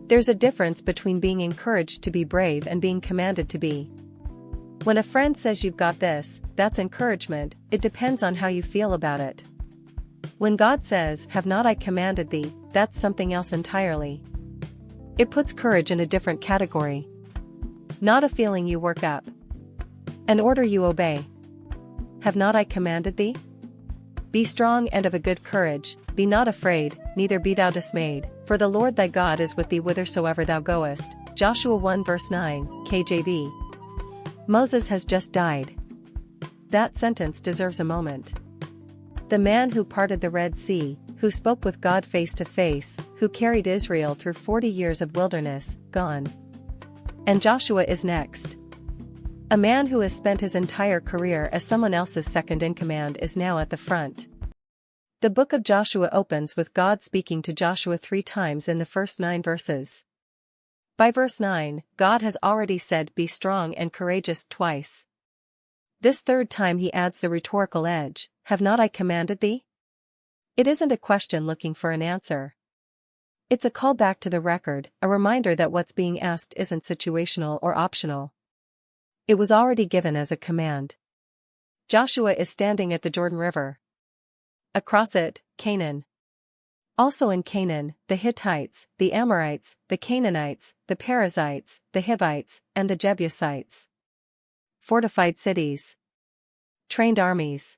There's a difference between being encouraged to be brave and being commanded to be. When a friend says you've got this, that's encouragement. It depends on how you feel about it. When God says, "Have not I commanded thee," that's something else entirely. It puts courage in a different category. Not a feeling you work up. An order you obey. Have not I commanded thee? Be strong and of a good courage, be not afraid, neither be thou dismayed, for the Lord thy God is with thee whithersoever thou goest. Joshua 1 verse 9, KJV. Moses has just died. That sentence deserves a moment. The man who parted the Red Sea, who spoke with God face to face, who carried Israel through 40 years of wilderness, gone. And Joshua is next. A man who has spent his entire career as someone else's second-in-command is now at the front. The book of Joshua opens with God speaking to Joshua 3 times in the first 9 verses. By verse 9, God has already said "be strong and courageous" twice. This third time he adds the rhetorical edge, "Have not I commanded thee?" It isn't a question looking for an answer. It's a call back to the record, a reminder that what's being asked isn't situational or optional. It was already given as a command. Joshua is standing at the Jordan River. Across it, Canaan. Also in Canaan, the Hittites, the Amorites, the Canaanites, the Perizzites, the Hivites, and the Jebusites. Fortified cities. Trained armies.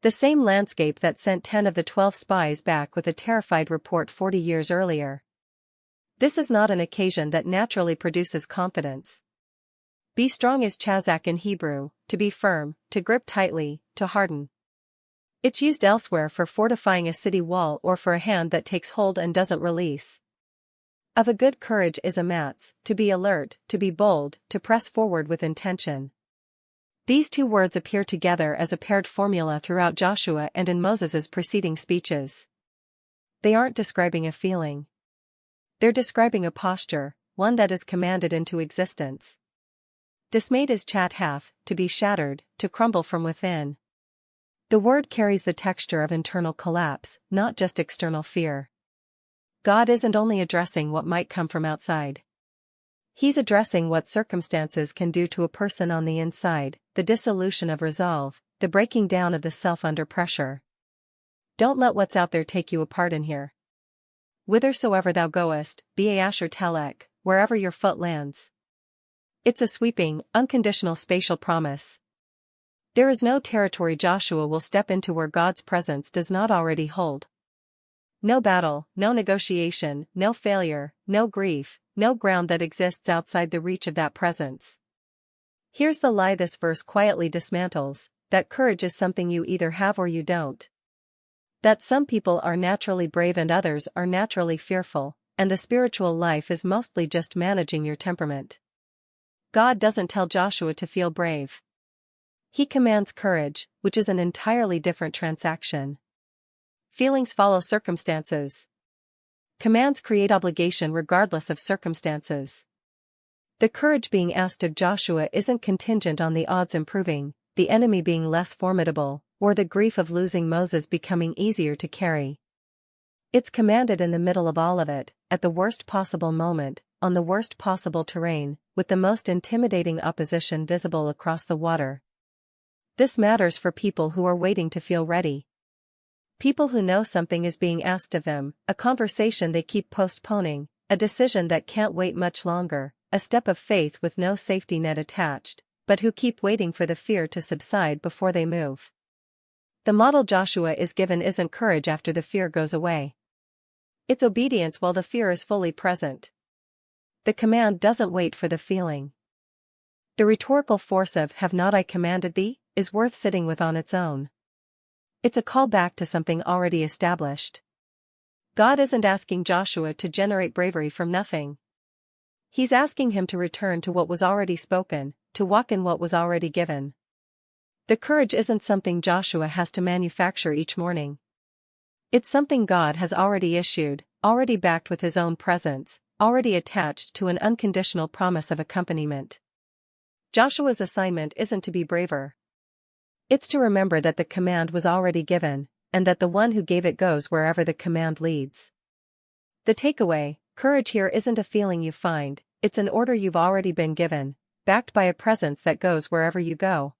The same landscape that sent 10 of the 12 spies back with a terrified report 40 years earlier. This is not an occasion that naturally produces confidence. Be strong is chazak in Hebrew, to be firm, to grip tightly, to harden. It's used elsewhere for fortifying a city wall or for a hand that takes hold and doesn't release. Of a good courage is a matz, to be alert, to be bold, to press forward with intention. These two words appear together as a paired formula throughout Joshua and in Moses's preceding speeches. They aren't describing a feeling. They're describing a posture, one that is commanded into existence. Dismayed is chat half, to be shattered, to crumble from within. The word carries the texture of internal collapse, not just external fear. God isn't only addressing what might come from outside. He's addressing what circumstances can do to a person on the inside, the dissolution of resolve, the breaking down of the self under pressure. Don't let what's out there take you apart in here. Whithersoever thou goest, be a asher telek, wherever your foot lands. It's a sweeping, unconditional spatial promise. There is no territory Joshua will step into where God's presence does not already hold. No battle, no negotiation, no failure, no grief, no ground that exists outside the reach of that presence. Here's the lie this verse quietly dismantles, that courage is something you either have or you don't. That some people are naturally brave and others are naturally fearful, and the spiritual life is mostly just managing your temperament. God doesn't tell Joshua to feel brave. He commands courage, which is an entirely different transaction. Feelings follow circumstances. Commands create obligation regardless of circumstances. The courage being asked of Joshua isn't contingent on the odds improving, the enemy being less formidable, or the grief of losing Moses becoming easier to carry. It's commanded in the middle of all of it, at the worst possible moment, on the worst possible terrain, with the most intimidating opposition visible across the water. This matters for people who are waiting to feel ready. People who know something is being asked of them, a conversation they keep postponing, a decision that can't wait much longer, a step of faith with no safety net attached, but who keep waiting for the fear to subside before they move. The model Joshua is given isn't courage after the fear goes away. It's obedience while the fear is fully present. The command doesn't wait for the feeling. The rhetorical force of "have not I commanded thee?" is worth sitting with on its own. It's a call back to something already established. God isn't asking Joshua to generate bravery from nothing. He's asking him to return to what was already spoken, to walk in what was already given. The courage isn't something Joshua has to manufacture each morning. It's something God has already issued, already backed with his own presence, already attached to an unconditional promise of accompaniment. Joshua's assignment isn't to be braver. It's to remember that the command was already given, and that the one who gave it goes wherever the command leads. The takeaway: Courage here isn't a feeling you find, it's an order you've already been given, backed by a presence that goes wherever you go.